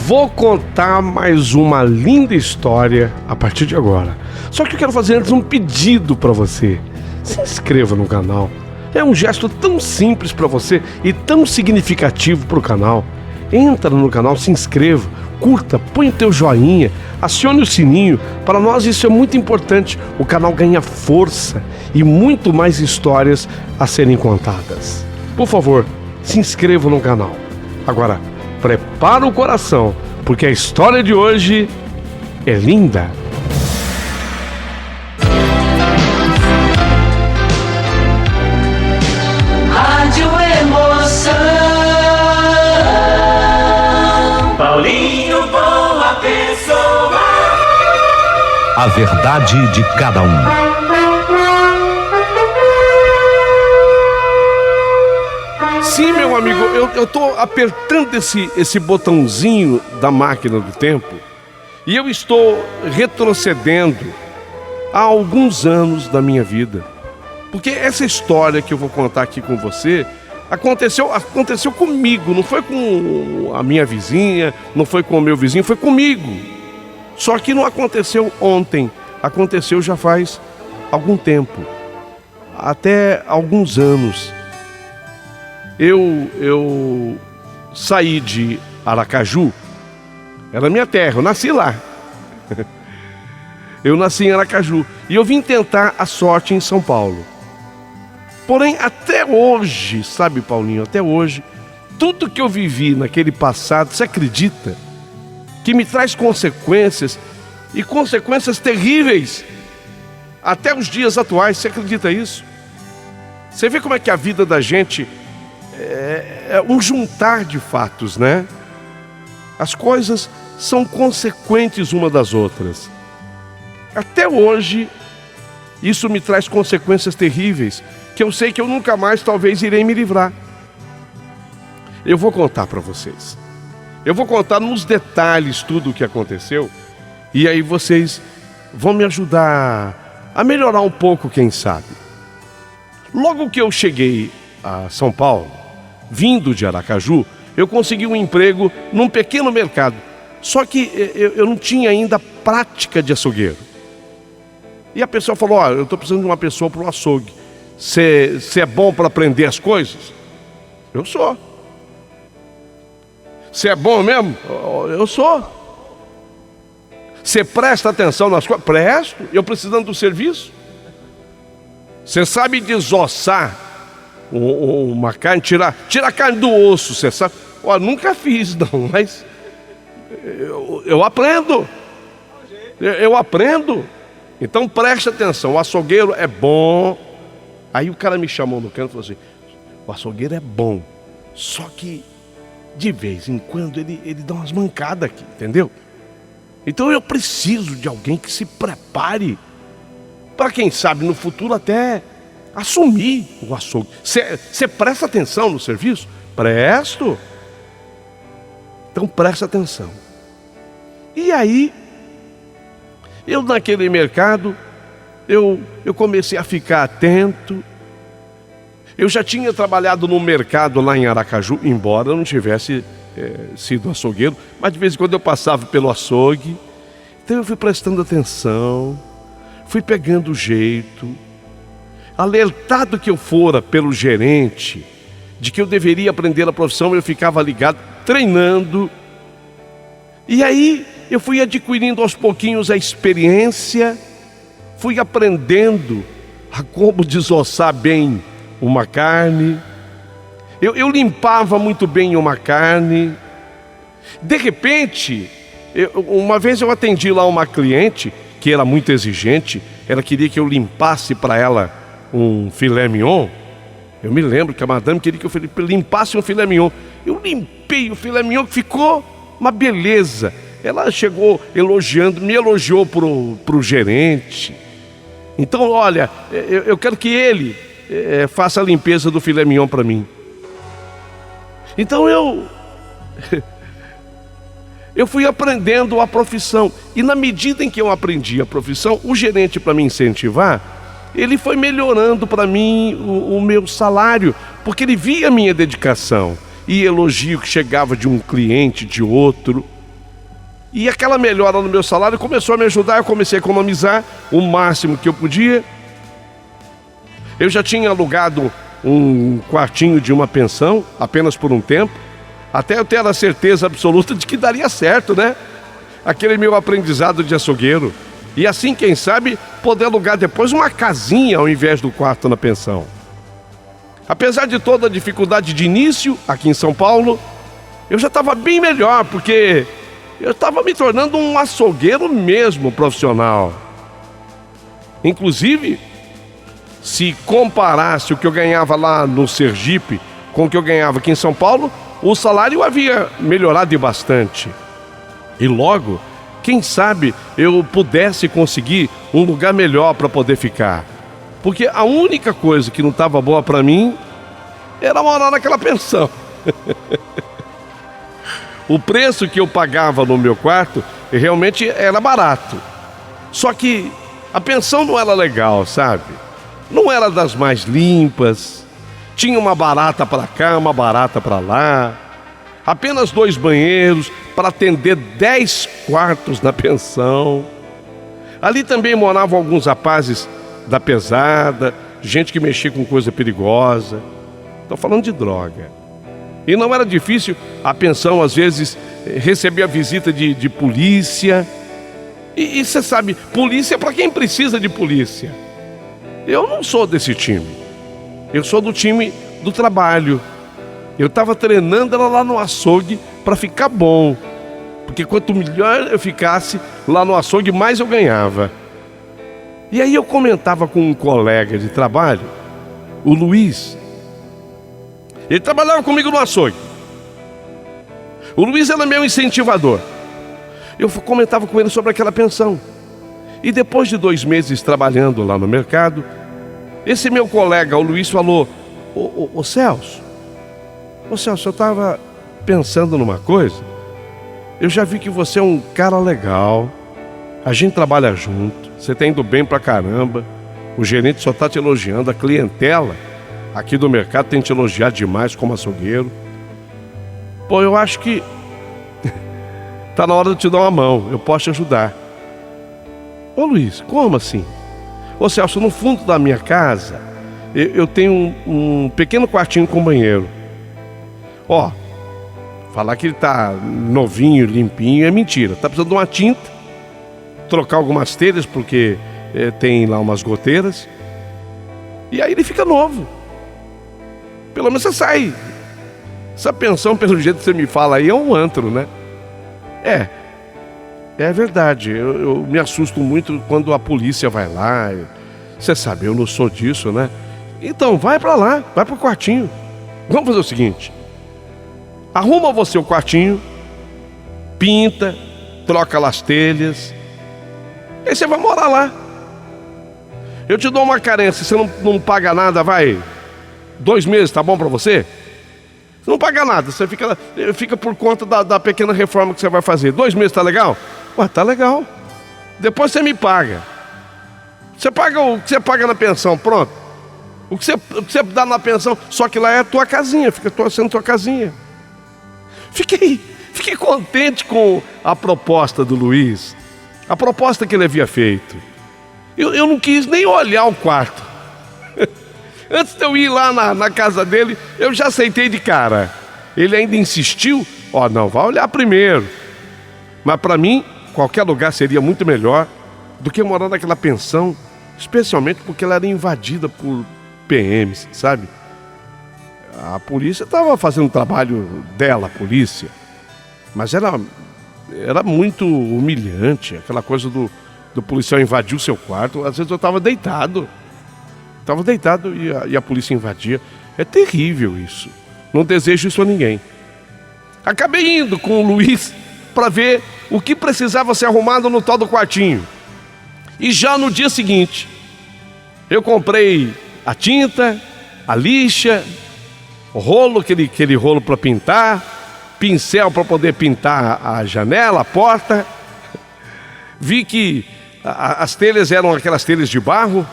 Vou contar mais uma linda história a partir de agora. Só que eu quero fazer antes um pedido para você. Se inscreva no canal. É um gesto tão simples para você e tão significativo para o canal. Entra no canal, se inscreva, curta, põe o teu joinha, acione o sininho. Para nós isso é muito importante. O canal ganha força e muito mais histórias a serem contadas. Por favor, se inscreva no canal. Agora, prepara o coração, porque a história de hoje é linda. Rádio Emoção. Paulinho, boa pessoa. A verdade de cada um. Sim, meu amigo, eu tô apertando esse botãozinho da máquina do tempo e eu estou retrocedendo há alguns anos da minha vida. Porque essa história que eu vou contar aqui com você aconteceu comigo, não foi com a minha vizinha, não foi com o meu vizinho, foi comigo. Só que não aconteceu ontem, aconteceu já faz algum tempo, até alguns anos. Eu saí de Aracaju, era minha terra, eu nasci lá. Eu nasci em Aracaju e eu vim tentar a sorte em São Paulo. Porém, até hoje, sabe, Paulinho, até hoje, tudo que eu vivi naquele passado, você acredita? Que me traz consequências, e consequências terríveis, até os dias atuais, você acredita isso? Você vê como é que a vida da gente é um juntar de fatos, né? As coisas são consequentes uma das outras. Até hoje, isso me traz consequências terríveis, que eu sei que eu nunca mais talvez irei me livrar. Eu vou contar para vocês. Eu vou contar nos detalhes tudo o que aconteceu, e aí vocês vão me ajudar a melhorar um pouco, quem sabe. Logo que eu cheguei a São Paulo, vindo de Aracaju, eu consegui um emprego num pequeno mercado. Só que eu não tinha ainda prática de açougueiro. E a pessoa falou: ó, eu estou precisando de uma pessoa para o açougue. Você é bom para aprender as coisas? Eu sou. Você é bom mesmo? Eu sou. Você presta atenção nas coisas? Presto. Eu precisando do serviço? Você sabe desossar uma carne, tirar a carne do osso, você sabe? Ó, nunca fiz não, mas eu aprendo. Eu aprendo. Então preste atenção, o açougueiro é bom. Aí o cara me chamou no canto e falou assim: o açougueiro é bom, só que de vez em quando ele dá umas mancadas aqui, entendeu? Então eu preciso de alguém que se prepare para, quem sabe, no futuro até assumir o açougue. Você presta atenção no serviço? Presto. Então presta atenção. E aí, eu naquele mercado, eu comecei a ficar atento. Eu já tinha trabalhado no mercado lá em Aracaju, embora eu não tivesse sido açougueiro, mas de vez em quando eu passava pelo açougue. Então eu fui prestando atenção, fui pegando o jeito. Alertado que eu fora pelo gerente de que eu deveria aprender a profissão, eu ficava ligado, treinando. E aí eu fui adquirindo aos pouquinhos a experiência, fui aprendendo a como desossar bem uma carne. Eu limpava muito bem uma carne. De repente, uma vez eu atendi lá uma cliente que era muito exigente. Ela queria que eu limpasse para ela um filé mignon. Eu me lembro que a madame queria que eu limpasse um filé mignon. Eu limpei o filé mignon, que ficou uma beleza. Ela chegou elogiando, me elogiou pro gerente. Então, olha, eu quero que ele faça a limpeza do filé mignon para mim. Então eu fui aprendendo a profissão. E na medida em que eu aprendi a profissão, o gerente, para me incentivar, ele foi melhorando para mim o meu salário, porque ele via a minha dedicação e elogio que chegava de um cliente, de outro. E aquela melhora no meu salário começou a me ajudar. Eu comecei a economizar o máximo que eu podia. Eu já tinha alugado um quartinho de uma pensão, apenas por um tempo, até eu ter a certeza absoluta de que daria certo, né? Aquele meu aprendizado de açougueiro. E assim, quem sabe, poder alugar depois uma casinha ao invés do quarto na pensão. Apesar de toda a dificuldade de início aqui em São Paulo, eu já estava bem melhor, porque eu estava me tornando um açougueiro mesmo profissional. Inclusive, se comparasse o que eu ganhava lá no Sergipe com o que eu ganhava aqui em São Paulo, o salário havia melhorado bastante. E logo, quem sabe eu pudesse conseguir um lugar melhor para poder ficar. Porque a única coisa que não estava boa para mim era morar naquela pensão. O preço que eu pagava no meu quarto realmente era barato. Só que a pensão não era legal, sabe? Não era das mais limpas. Tinha uma barata para cá, uma barata para lá. Apenas 2 banheiros para atender 10 quartos na pensão. Ali também moravam alguns rapazes da pesada, gente que mexia com coisa perigosa. Estou falando de droga. E não era difícil a pensão, às vezes, receber a visita de polícia. E você sabe, polícia é para quem precisa de polícia. Eu não sou desse time. Eu sou do time do trabalho. Eu estava treinando ela lá no açougue para ficar bom. Porque quanto melhor eu ficasse lá no açougue, mais eu ganhava. E aí eu comentava com um colega de trabalho, o Luiz. Ele trabalhava comigo no açougue. O Luiz era meu incentivador. Eu comentava com ele sobre aquela pensão. E depois de 2 meses trabalhando lá no mercado, esse meu colega, o Luiz, falou: Ô Celso, eu estava pensando numa coisa. Eu já vi que você é um cara legal. A gente trabalha junto. Você está indo bem pra caramba. O gerente só está te elogiando. A clientela aqui do mercado tem te elogiado demais como açougueiro. Pô, eu acho que tá na hora de te dar uma mão. Eu posso te ajudar. Ô Luiz, como assim? Ô Celso, no fundo da minha casa eu tenho um pequeno quartinho com banheiro. Ó, falar que ele tá novinho, limpinho é mentira. Tá precisando de uma tinta, trocar algumas telhas porque tem lá umas goteiras. E aí ele fica novo. Pelo menos você sai. Essa pensão, pelo jeito que você me fala aí, é um antro, né? É verdade. Eu me assusto muito quando a polícia vai lá. Você sabe, eu não sou disso, né? Então, vai pra lá, vai pro quartinho. Vamos fazer o seguinte: arruma você o quartinho, pinta, troca lá as telhas, aí você vai morar lá. Eu te dou uma carência, você não paga nada, vai 2 meses, tá bom pra você? Você não paga nada, você fica por conta da pequena reforma que você vai fazer. 2 meses, tá legal? Ué, tá legal. Depois você me paga. Você paga o que você paga na pensão, pronto. O que você dá na pensão, só que lá é a tua casinha, fica sendo tua casinha. Fiquei contente com a proposta do Luiz, a proposta que ele havia feito. Eu não quis nem olhar o quarto. Antes de eu ir lá na casa dele, eu já aceitei de cara. Ele ainda insistiu: não, vai olhar primeiro. Mas para mim, qualquer lugar seria muito melhor do que morar naquela pensão, especialmente porque ela era invadida por PMs, sabe? A polícia estava fazendo o trabalho dela, a polícia, mas era muito humilhante, aquela coisa do policial invadir o seu quarto. Às vezes eu estava deitado e a polícia invadia. É terrível isso. Não desejo isso a ninguém. Acabei indo com o Luiz para ver o que precisava ser arrumado no tal do quartinho. E já no dia seguinte, eu comprei a tinta, a lixa, o rolo, aquele rolo para pintar, pincel para poder pintar a janela, a porta. Vi que as telhas eram aquelas telhas de barro,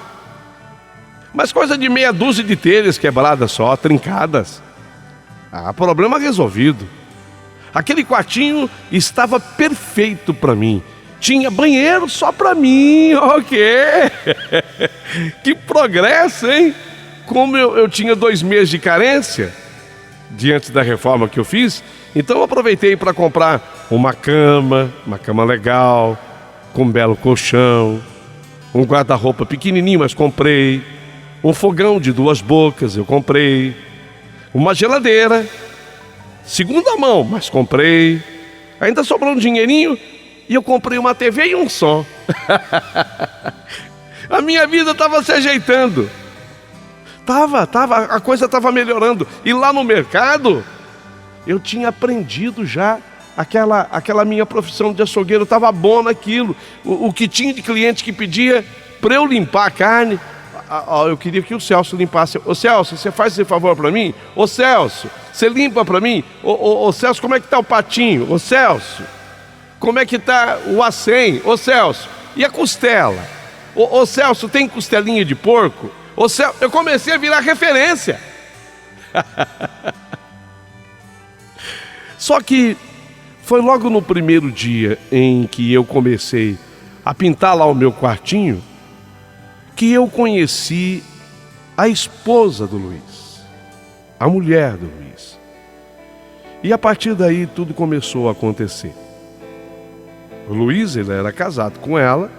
mas coisa de meia dúzia de telhas quebradas só, trincadas. Problema resolvido. Aquele quartinho estava perfeito para mim. Tinha banheiro só para mim, ok. Que progresso, hein? Como eu tinha 2 meses de carência, diante da reforma que eu fiz, então eu aproveitei para comprar uma cama legal, com um belo colchão, um guarda-roupa pequenininho, mas comprei, um fogão de 2 bocas, eu comprei, uma geladeira, segunda mão, mas comprei, ainda sobrou um dinheirinho e eu comprei uma TV e um som. A minha vida estava se ajeitando, a coisa estava melhorando. E lá no mercado, eu tinha aprendido já aquela minha profissão de açougueiro, estava bom naquilo. O que tinha de cliente que pedia para eu limpar a carne, eu queria que o Celso limpasse. Ô Celso, você faz esse favor para mim? Ô Celso, você limpa para mim? Ô Celso, como é que tá o patinho? Ô Celso, como é que tá o acém? Ô Celso, e a costela? Ô Celso, tem costelinha de porco? Ô Celso, eu comecei a virar referência. Só que foi logo no primeiro dia em que eu comecei a pintar lá o meu quartinho que eu conheci a esposa do Luiz, a mulher do Luiz. E a partir daí tudo começou a acontecer. O Luiz, ele era casado com ela,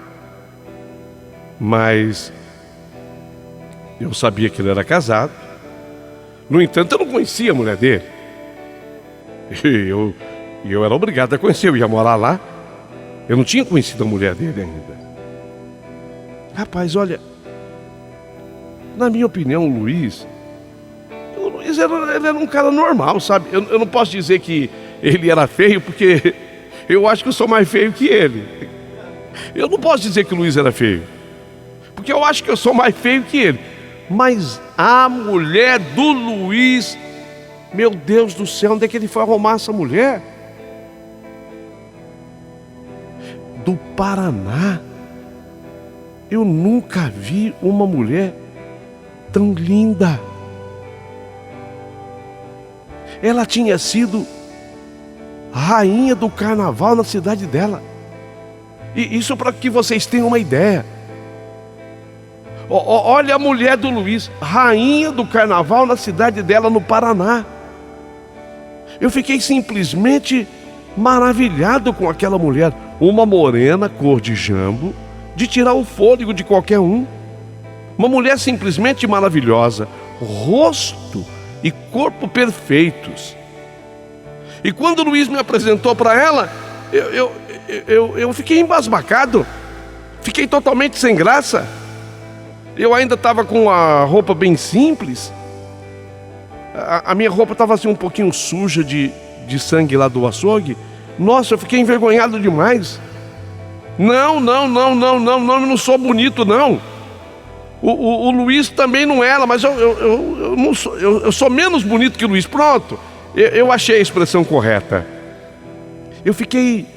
mas eu sabia que ele era casado. No entanto, eu não conhecia a mulher dele. E eu era obrigado a conhecer, eu ia morar lá. Eu não tinha conhecido a mulher dele ainda. Rapaz, olha, na minha opinião, o Luiz ele era um cara normal, sabe? Eu não posso dizer que ele era feio, porque eu acho que eu sou mais feio que ele. Eu não posso dizer que o Luiz era feio, porque eu acho que eu sou mais feio que ele. Mas a mulher do Luiz, meu Deus do céu, onde é que ele foi arrumar essa mulher? Do Paraná. Eu nunca vi uma mulher tão linda. Ela tinha sido rainha do carnaval na cidade dela. E isso para que vocês tenham uma ideia. Olha a mulher do Luiz, rainha do carnaval na cidade dela, no Paraná. Eu fiquei simplesmente maravilhado com aquela mulher. Uma morena, cor de jambo, de tirar o fôlego de qualquer um. Uma mulher simplesmente maravilhosa, rosto e corpo perfeitos. E quando o Luiz me apresentou para ela, eu fiquei embasbacado, fiquei totalmente sem graça. Eu ainda estava com a roupa bem simples. A minha roupa estava assim um pouquinho suja de sangue lá do açougue. Nossa, eu fiquei envergonhado demais. Não, eu não sou bonito, não. O Luiz também não era, mas eu não sou, eu sou menos bonito que o Luiz. Pronto, eu achei a expressão correta. Eu fiquei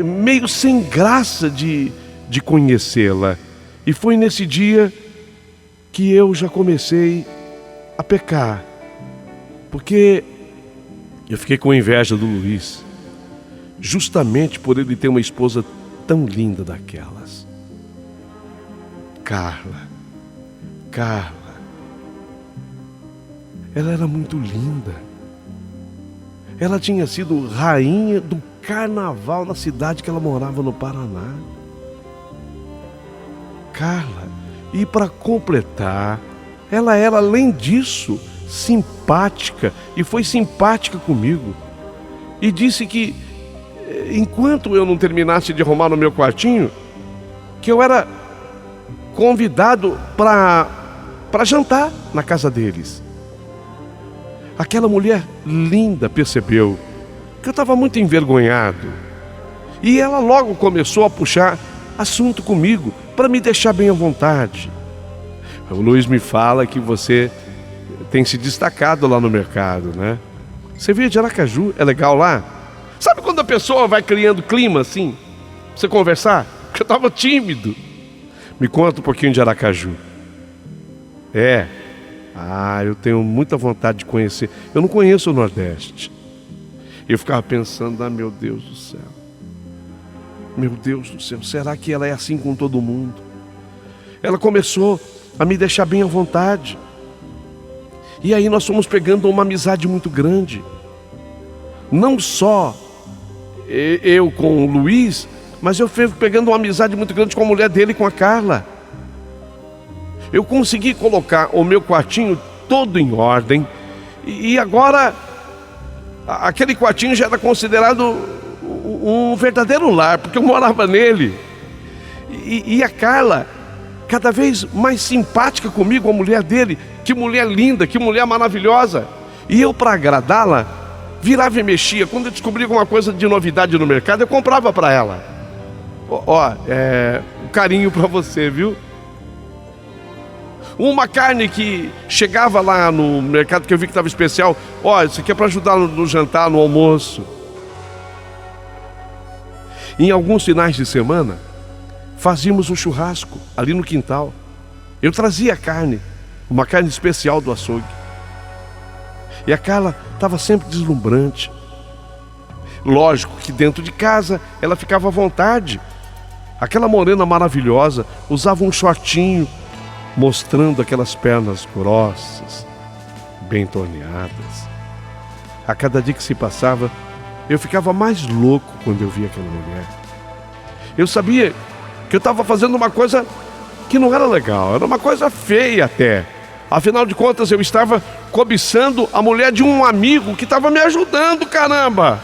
meio sem graça de conhecê-la. E foi nesse dia que eu já comecei a pecar, porque eu fiquei com inveja do Luiz, justamente por ele ter uma esposa tão linda daquelas. Carla, ela era muito linda. Ela tinha sido rainha do carnaval na cidade que ela morava, no Paraná. Carla, e para completar, ela era, além disso, simpática, e foi simpática comigo. E disse que, enquanto eu não terminasse de arrumar no meu quartinho, que eu era convidado para jantar na casa deles. Aquela mulher linda percebeu que eu estava muito envergonhado, e ela logo começou a puxar assunto comigo para me deixar bem à vontade. O Luiz me fala que você tem se destacado lá no mercado, né? Você veio de Aracaju, é legal lá? Sabe quando a pessoa vai criando clima assim, pra você conversar? Porque eu estava tímido. Me conta um pouquinho de Aracaju. Eu tenho muita vontade de conhecer. Eu não conheço o Nordeste. Eu ficava pensando, meu Deus do céu. Meu Deus do céu, será que ela é assim com todo mundo? Ela começou a me deixar bem à vontade. E aí nós fomos pegando uma amizade muito grande. Não só eu com o Luiz, mas eu fui pegando uma amizade muito grande com a mulher dele, com a Carla. Eu consegui colocar o meu quartinho todo em ordem. E agora, aquele quartinho já era considerado um verdadeiro lar, porque eu morava nele. E a Carla, cada vez mais simpática comigo, a mulher dele. Que mulher linda, que mulher maravilhosa. E eu, para agradá-la, virava e mexia. Quando eu descobria alguma coisa de novidade no mercado, eu comprava para ela. Um carinho para você, viu? Uma carne que chegava lá no mercado, que eu vi que estava especial. Isso aqui é para ajudar no jantar, no almoço. Em alguns finais de semana, fazíamos um churrasco ali no quintal. Eu trazia carne, uma carne especial do açougue. E a Carla estava sempre deslumbrante. Lógico que dentro de casa ela ficava à vontade. Aquela morena maravilhosa usava um shortinho, mostrando aquelas pernas grossas, bem torneadas. A cada dia que se passava, eu ficava mais louco quando eu via aquela mulher. Eu sabia que eu estava fazendo uma coisa que não era legal, era uma coisa feia até. Afinal de contas, eu estava cobiçando a mulher de um amigo que estava me ajudando, caramba!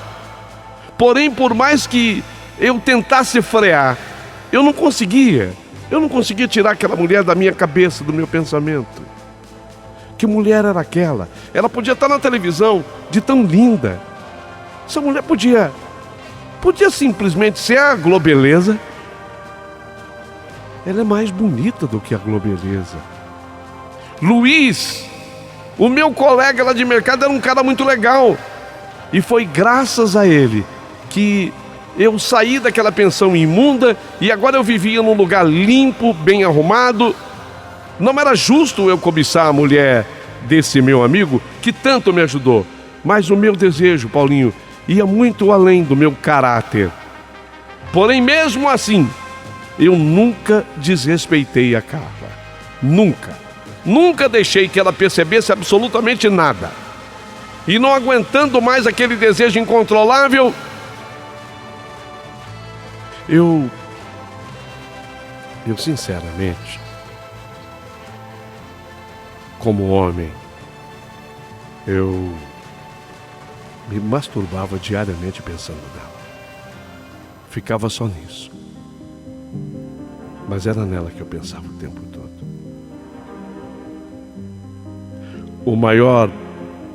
Porém, por mais que eu tentasse frear, eu não conseguia tirar aquela mulher da minha cabeça, do meu pensamento. Que mulher era aquela? Ela podia estar na televisão de tão linda. Essa mulher podia simplesmente ser a Globeleza. Ela é mais bonita do que a Globeleza. Luiz, o meu colega lá de mercado, era um cara muito legal. E foi graças a ele que eu saí daquela pensão imunda e agora eu vivia num lugar limpo, bem arrumado. Não era justo eu cobiçar a mulher desse meu amigo, que tanto me ajudou. Mas o meu desejo, Paulinho, ia muito além do meu caráter. Porém, mesmo assim, eu nunca desrespeitei a Carla. Nunca deixei que ela percebesse absolutamente nada. E não aguentando mais aquele desejo incontrolável, eu sinceramente, como homem, eu me masturbava diariamente pensando nela. Ficava só nisso. Mas era nela que eu pensava o tempo todo. O maior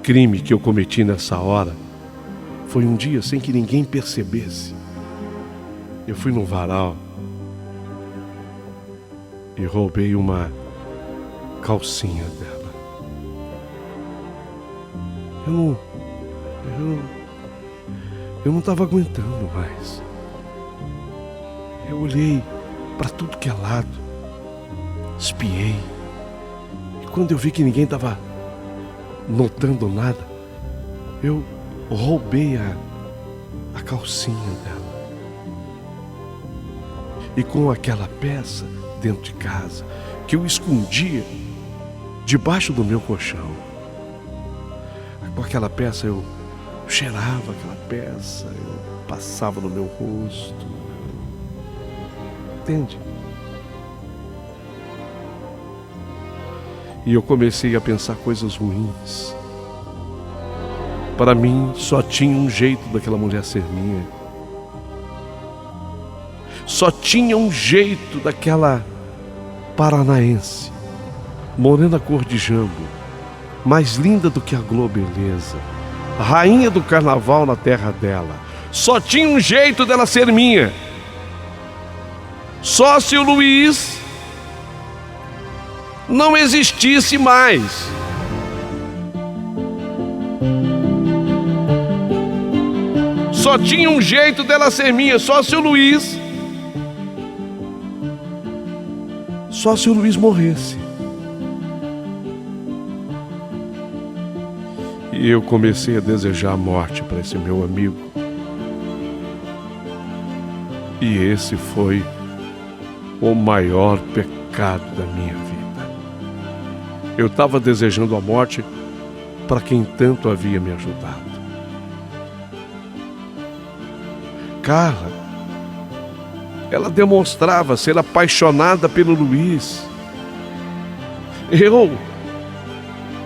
crime que eu cometi nessa hora foi um dia, sem que ninguém percebesse, eu fui no varal e roubei uma calcinha dela. Eu não estava aguentando mais. Eu olhei para tudo que é lado, espiei, e quando eu vi que ninguém estava notando nada, eu roubei a calcinha dela. E com aquela peça dentro de casa, que eu escondia debaixo do meu colchão, com aquela peça eu cheirava aquela peça, eu passava no meu rosto. Entende? E eu comecei a pensar coisas ruins. Para mim, só tinha um jeito daquela mulher ser minha. Só tinha um jeito daquela paranaense, morena cor de jambo, mais linda do que a Globeleza, rainha do carnaval na terra dela. Só tinha um jeito dela ser minha. Só se o Luiz não existisse mais. Só tinha um jeito dela ser minha, só se o Luiz morresse. E eu comecei a desejar a morte para esse meu amigo. E esse foi o maior pecado da minha vida. Eu estava desejando a morte para quem tanto havia me ajudado. Carla, ela demonstrava ser apaixonada pelo Luiz.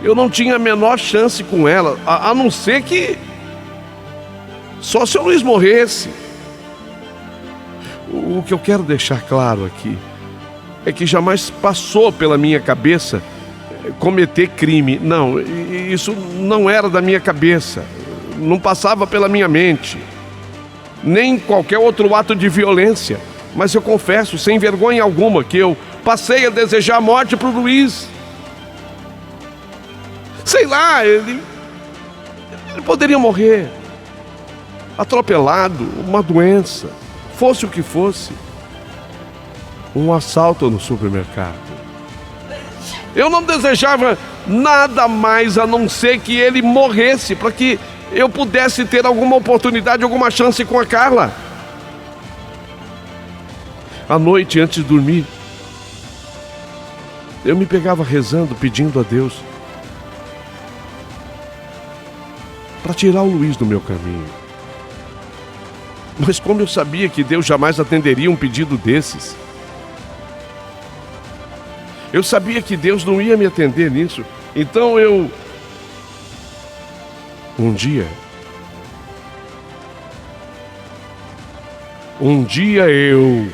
Eu não tinha a menor chance com ela, a não ser que só se o Luiz morresse. O que eu quero deixar claro aqui é que jamais passou pela minha cabeça cometer crime. Não, isso não era da minha cabeça, não passava pela minha mente, nem qualquer outro ato de violência. Mas eu confesso, sem vergonha alguma, que eu passei a desejar a morte para o Luiz. Sei lá, ele poderia morrer, atropelado, uma doença, fosse o que fosse, um assalto no supermercado. Eu não desejava nada mais a não ser que ele morresse, para que eu pudesse ter alguma oportunidade, alguma chance com a Carla. À noite, antes de dormir, eu me pegava rezando, pedindo a Deus para tirar o Luiz do meu caminho. Mas como eu sabia que Deus jamais atenderia um pedido desses, eu sabia que Deus não ia me atender nisso. Então um dia eu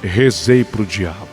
rezei para o diabo.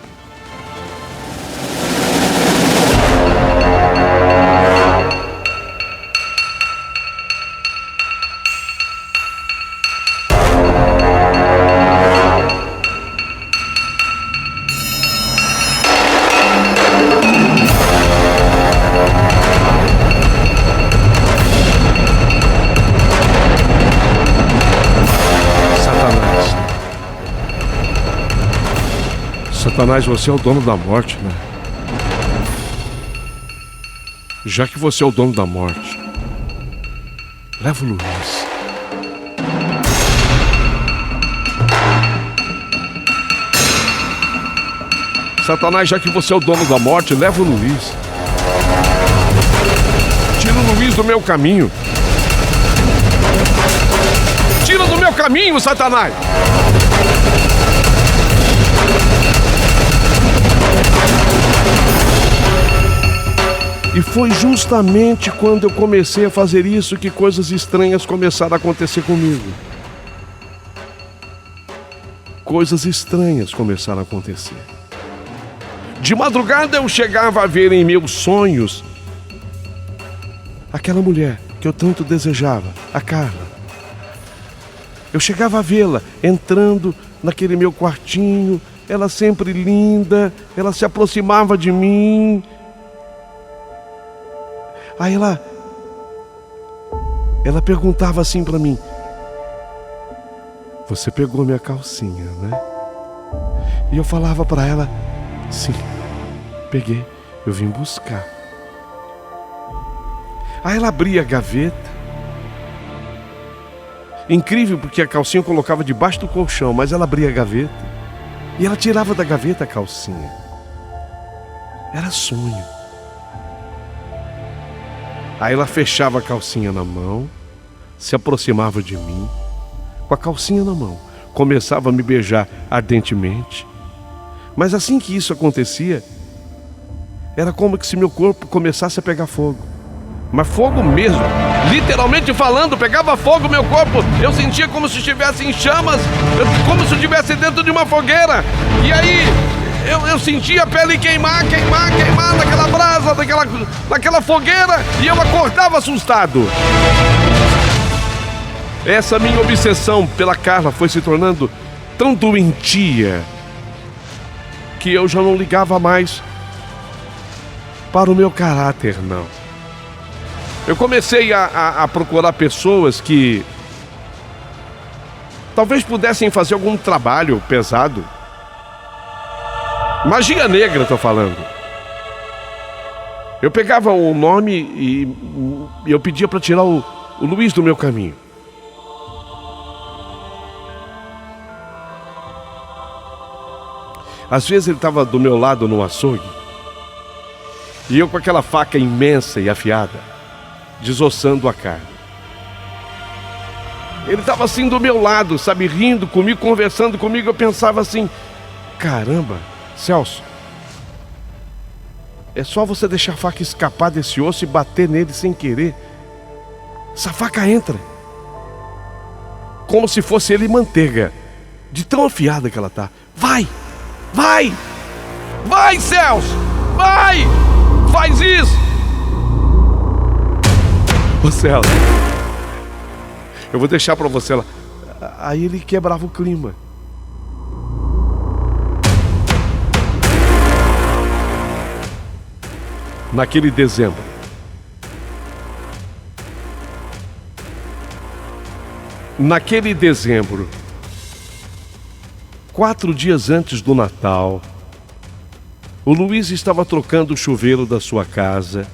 Satanás, você é o dono da morte, né? Já que você é o dono da morte, leva o Luiz. Satanás, já que você é o dono da morte, leva o Luiz. Tira o Luiz do meu caminho. Tira do meu caminho, Satanás! E foi justamente quando eu comecei a fazer isso que coisas estranhas começaram a acontecer comigo. Coisas estranhas começaram a acontecer. De madrugada eu chegava a ver em meus sonhos aquela mulher que eu tanto desejava, a Carla. Eu chegava a vê-la entrando naquele meu quartinho, ela sempre linda, ela se aproximava de mim. Aí ela perguntava assim pra mim: você pegou minha calcinha, né? E eu falava pra ela: sim, peguei, eu vim buscar. Aí ela abria a gaveta. Incrível, porque a calcinha eu colocava debaixo do colchão, mas ela abria a gaveta e ela tirava da gaveta a calcinha. Era sonho. Aí ela fechava a calcinha na mão, se aproximava de mim, com a calcinha na mão, começava a me beijar ardentemente. Mas assim que isso acontecia, era como se meu corpo começasse a pegar fogo. Mas fogo mesmo, literalmente falando, pegava fogo meu corpo. Eu sentia como se estivesse em chamas, como se eu estivesse dentro de uma fogueira. E aí eu sentia a pele queimar naquela brasa, naquela fogueira, e eu acordava assustado. Essa minha obsessão pela Carla foi se tornando tão doentia que eu já não ligava mais para o meu caráter, não. Eu comecei a procurar pessoas que talvez pudessem fazer algum trabalho pesado. Magia negra, tô falando. Eu pegava o nome e eu pedia para tirar o Luiz do meu caminho. Às vezes ele estava do meu lado no açougue, e eu com aquela faca imensa e afiada, desossando a carne. Ele estava assim do meu lado, sabe, rindo comigo, conversando comigo. Eu pensava assim: caramba, Celso, é só você deixar a faca escapar desse osso e bater nele sem querer. Essa faca entra como se fosse ele manteiga, de tão afiada que ela tá. Vai, vai, vai, Celso, vai, faz isso. Ô Celso, eu vou deixar pra você lá. Aí ele quebrava o clima. Naquele dezembro, naquele dezembro, 4 dias antes do Natal, o Luiz estava trocando o chuveiro da sua casa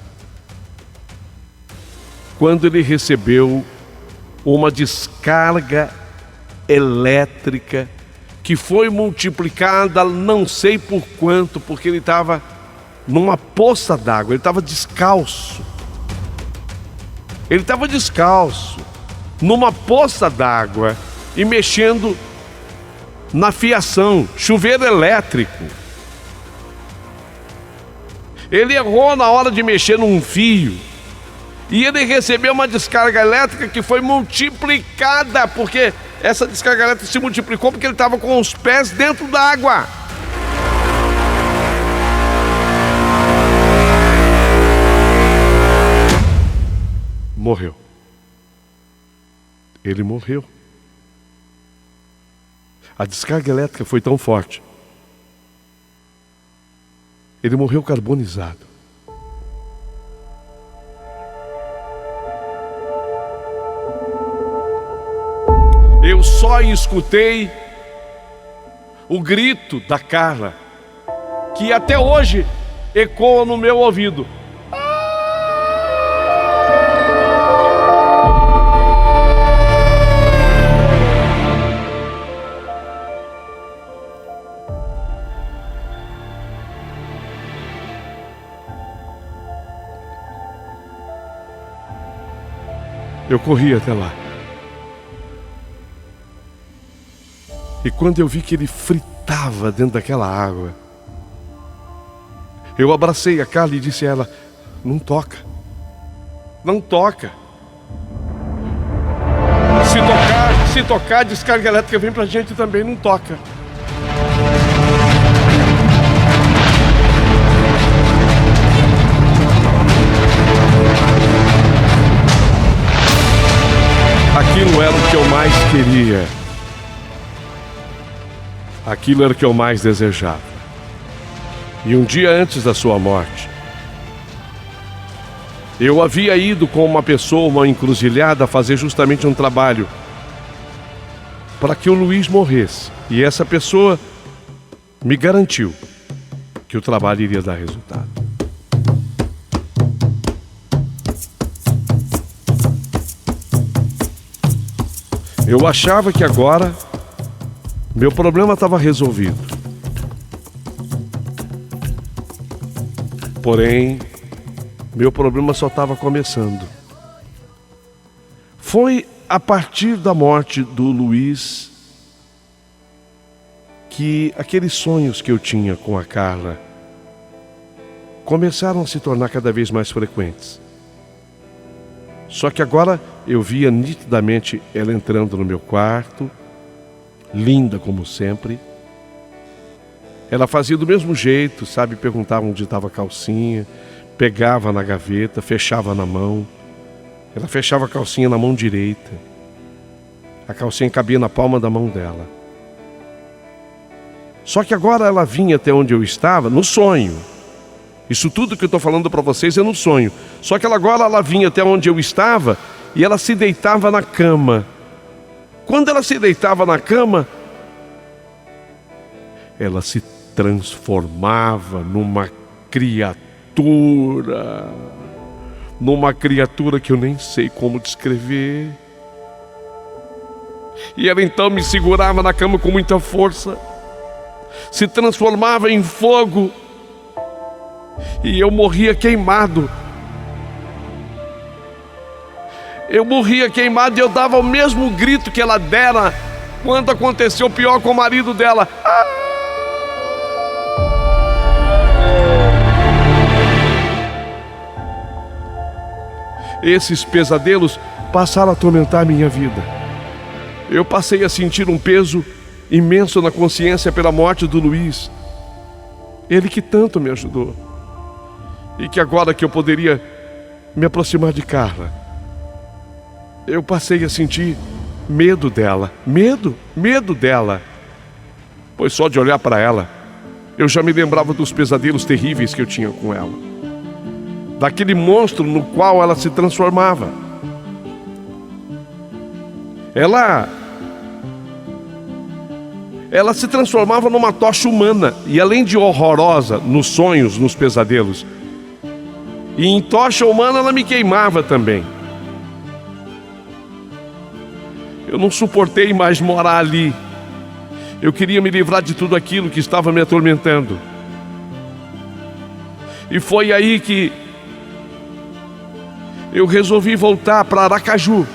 quando ele recebeu uma descarga elétrica que foi multiplicada não sei por quanto, porque ele estava numa poça d'água, ele estava descalço. Ele estava descalço numa poça d'água e mexendo na fiação, chuveiro elétrico. Ele errou na hora de mexer num fio e ele recebeu uma descarga elétrica que foi multiplicada, porque essa descarga elétrica se multiplicou porque ele estava com os pés dentro da água. Morreu. Ele morreu. A descarga elétrica foi tão forte. Ele morreu carbonizado. Eu só escutei o grito da Carla, que até hoje ecoa no meu ouvido. Eu corri até lá. E quando eu vi que ele fritava dentro daquela água, eu abracei a Carla e disse a ela: não toca. Não toca. Se tocar, a descarga elétrica vem pra gente também, não toca. Aquilo era o que eu mais queria. Aquilo era o que eu mais desejava. E um dia antes da sua morte, eu havia ido com uma pessoa, uma encruzilhada, fazer justamente um trabalho para que o Luiz morresse. E essa pessoa me garantiu que o trabalho iria dar resultado. Eu achava que agora meu problema estava resolvido. Porém, meu problema só estava começando. Foi a partir da morte do Luiz que aqueles sonhos que eu tinha com a Carla começaram a se tornar cada vez mais frequentes. Só que agora eu via nitidamente ela entrando no meu quarto, linda como sempre. Ela fazia do mesmo jeito, sabe? Perguntava onde estava a calcinha, pegava na gaveta, fechava na mão. Ela fechava a calcinha na mão direita. A calcinha cabia na palma da mão dela. Só que agora ela vinha até onde eu estava, no sonho. Isso tudo que eu estou falando para vocês é no sonho. Só que agora ela vinha até onde eu estava e ela se deitava na cama. Quando ela se deitava na cama, ela se transformava numa criatura aventura, numa criatura que eu nem sei como descrever. E ela então me segurava na cama com muita força, se transformava em fogo, e eu morria queimado. Eu morria queimado e eu dava o mesmo grito que ela dera quando aconteceu o pior com o marido dela. Esses pesadelos passaram a atormentar a minha vida. Eu passei a sentir um peso imenso na consciência pela morte do Luiz. Ele que tanto me ajudou. E que agora que eu poderia me aproximar de Carla, eu passei a sentir medo dela. Medo dela. Pois só de olhar para ela, eu já me lembrava dos pesadelos terríveis que eu tinha com ela. Daquele monstro no qual ela se transformava. Ela se transformava numa tocha humana. E além de horrorosa nos sonhos, nos pesadelos, e em tocha humana ela me queimava também. Eu não suportei mais morar ali. Eu queria me livrar de tudo aquilo que estava me atormentando. E foi aí que eu resolvi voltar para Aracaju,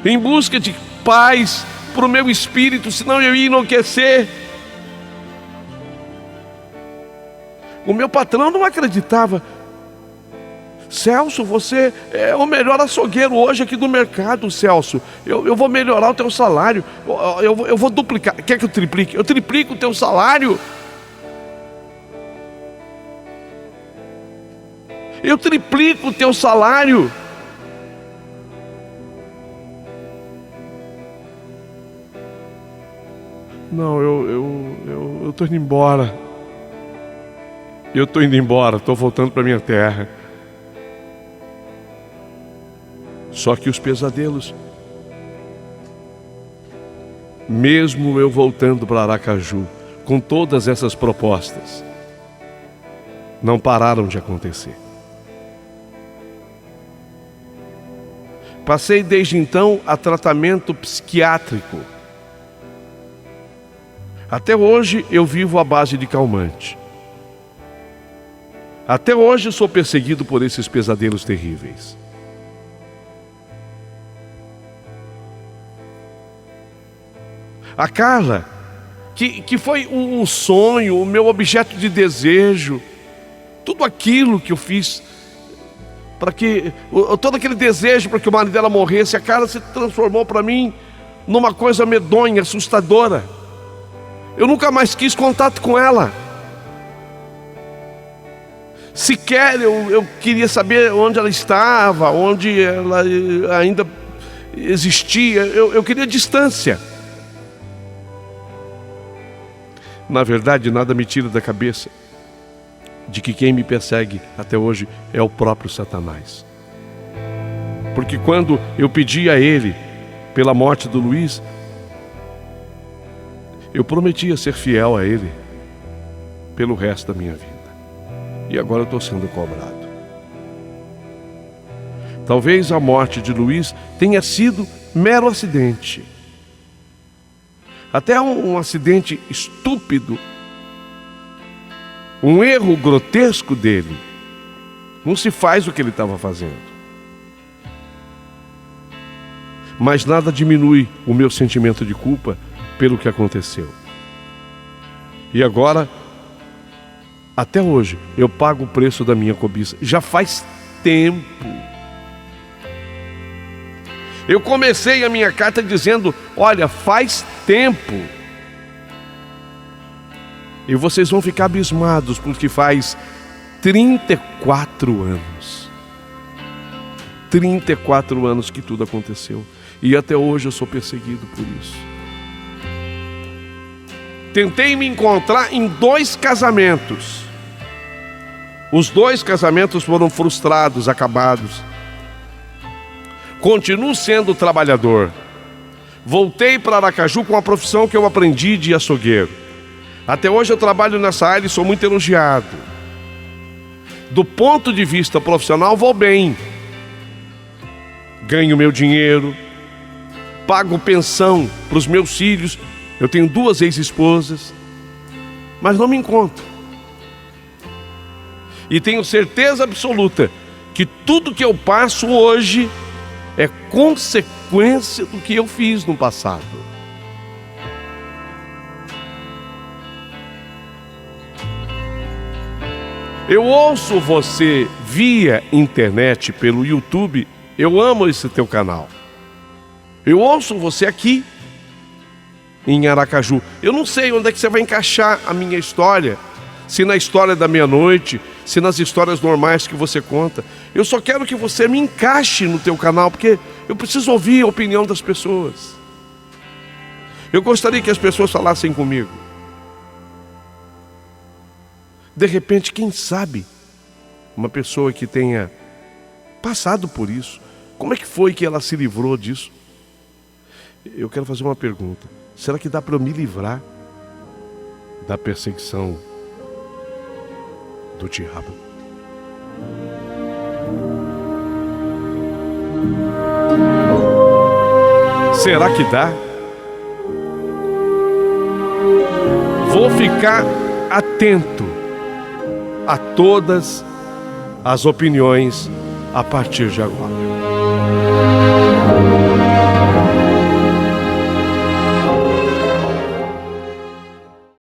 em busca de paz para o meu espírito, senão eu ia enlouquecer. O meu patrão não acreditava. Celso, você é o melhor açougueiro hoje aqui do mercado, Celso. Eu vou melhorar o teu salário. Eu vou duplicar. Quer que eu triplique? Eu triplico o teu salário. Eu triplico o teu salário. Não, eu tô indo embora. Eu tô indo embora, tô voltando para minha terra. Só que os pesadelos, mesmo eu voltando para Aracaju, com todas essas propostas, não pararam de acontecer. Passei desde então a tratamento psiquiátrico. Até hoje eu vivo à base de calmante. Até hoje sou perseguido por esses pesadelos terríveis. A Carla, que foi o sonho, o meu objeto de desejo, tudo aquilo que eu fiz para que, todo aquele desejo para que o marido dela morresse, a Carla se transformou para mim numa coisa medonha, assustadora. Eu nunca mais quis contato com ela. Sequer eu queria saber onde ela estava, onde ela ainda existia. Eu queria distância. Na verdade, nada me tira da cabeça de que quem me persegue até hoje é o próprio Satanás. Porque quando eu pedi a ele pela morte do Luiz, eu prometia ser fiel a ele pelo resto da minha vida. E agora eu estou sendo cobrado. Talvez a morte de Luiz tenha sido mero acidente. Até um acidente estúpido. Um erro grotesco dele. Não se faz o que ele estava fazendo. Mas nada diminui o meu sentimento de culpa pelo que aconteceu. E agora, até hoje, eu pago o preço da minha cobiça. Já faz tempo. Eu comecei a minha carta dizendo: olha, faz tempo. E vocês vão ficar abismados, porque faz 34 anos. 34 anos que tudo aconteceu. E até hoje eu sou perseguido por isso. Tentei me encontrar em 2 casamentos. Os 2 casamentos foram frustrados, acabados. Continuo sendo trabalhador. Voltei para Aracaju com a profissão que eu aprendi de açougueiro. Até hoje eu trabalho nessa área e sou muito elogiado. Do ponto de vista profissional, vou bem. Ganho meu dinheiro, pago pensão para os meus filhos. Eu tenho 2 ex-esposas, mas não me encontro. E tenho certeza absoluta que tudo que eu passo hoje é consequência do que eu fiz no passado. Eu ouço você via internet, pelo YouTube. Eu amo esse teu canal. Eu ouço você aqui em Aracaju. Eu não sei onde é que você vai encaixar a minha história. Se na história da meia-noite, se nas histórias normais que você conta. Eu só quero que você me encaixe no teu canal, porque eu preciso ouvir a opinião das pessoas. Eu gostaria que as pessoas falassem comigo. De repente, quem sabe, uma pessoa que tenha passado por isso, como é que foi que ela se livrou disso? Eu quero fazer uma pergunta. Será que dá para eu me livrar da perseguição do diabo? Será que dá? Vou ficar atento a todas as opiniões a partir de agora.